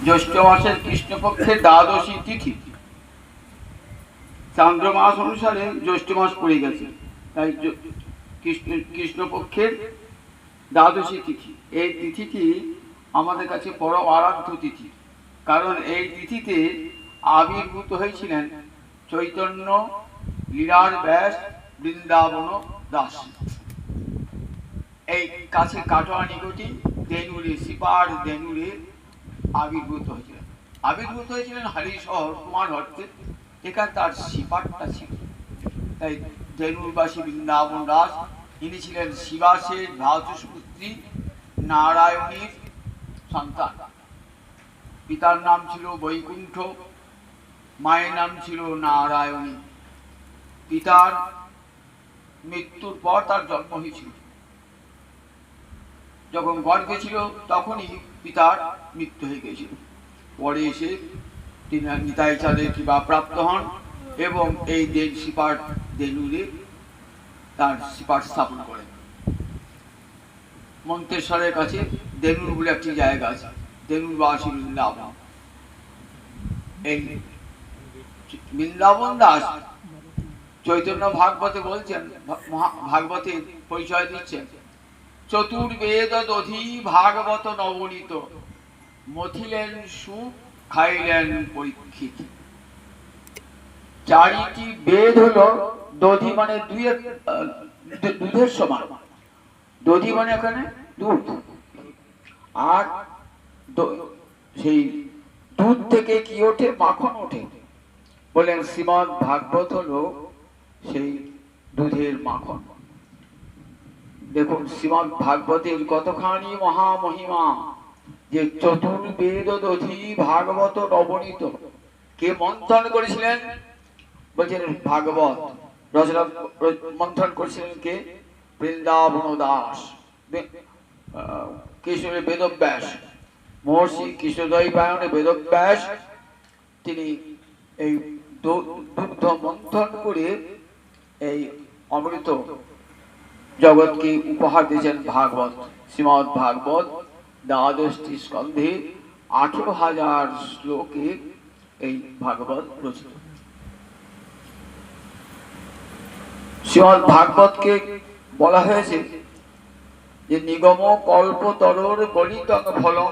জ্যৈষ্ঠ মাসের কৃষ্ণপক্ষের দ্বাদশী তিথি, চান্দ্র মাস অনুসারে জ্যৈষ্ঠ মাস পড়ে গেছে, তাই কৃষ্ণপক্ষের দ্বাদশী তিথি। এই তিথিটি আমাদের কাছে বড় আরাধ্য তিথি, কারণ এই তিথিতে আবির্ভূত হয়েছিলেন চৈতন্য লীলার ব্যাস বৃন্দাবন দাস। এই কাছে কাটোয়া নিকটি দেনুরে সিপার দেনুরে আবির্ভূত হয়েছিলেন হরিশহর কুমার অর্থে। এখানে তার সিপারটা ছিল, তাই দেনুরবাসী বৃন্দাবন দাস ইনি ছিলেন শিবাসের ভ্রাতুষ্পুত্রী নারায়ণীর সন্তান। পিতার নাম ছিল বৈকুণ্ঠ, মায়ের নাম ছিল নারায়ণী। পিতার মৃত্যুর পর তার জন্ম হয়েছিল। যখন গর্ভে ছিল তখনই পিতার মৃত্যু হয়ে গিয়েছিল। পরে এসে তিনি নিতাই চাঁদের কৃপা প্রাপ্ত হন এবং এই সিপার দেনুরে তার সিপার স্থাপন করেন। মন্তেশ্বরের কাছে দেনুর বলে একটি জায়গা আছে, দেনুরবাসী বৃন্দাবন। এই বৃন্দাবন দাস চৈতন্য ভাগবতে বলছেন, ভাগবতে পরিচয় দিচ্ছেন, চতুর্বেদ দধি ভাগবত নবনীত, মথিলেন সুখ খাইলেন পরীক্ষিত। চারিটি বেদ হলো দধি মানে দুধের সমান। দধি মানে এখানে দুধ, আর সেই দুধ থেকে কি ওঠে? মাখন ওঠে। বলেন শ্রীমদ ভাগবত হলো সেই দুধের মাখন। দেখুন শ্রীমদ ভাগবতের কতখানি মহামহিমা, যে চতুর্বেদ দধি ভাগবত নবনীত। কে মন্থন করেছিলেন? বলছেন ভাগবত রচনা মন্থন করেছিলেন কে? বৃন্দাবন দাস, কৃষ্ণের বেদব্যাস, মহর্ষি কৃষ্ণদ্বৈপায়নের বেদব্যাস। তিনি এই দুগ্ধ মন্থন করে এই অমৃত জগৎকে উপহার দিয়েছেন ভাগবত। শ্রীমদ ভাগবত দ্বাদশটি স্কন্ধে 18,000 শ্লোকে এই ভাগবত রচিত। শ্রীমদ ভাগবতকে বলা হয়েছে যে নিগম কল্পতরর গলিতং ফলং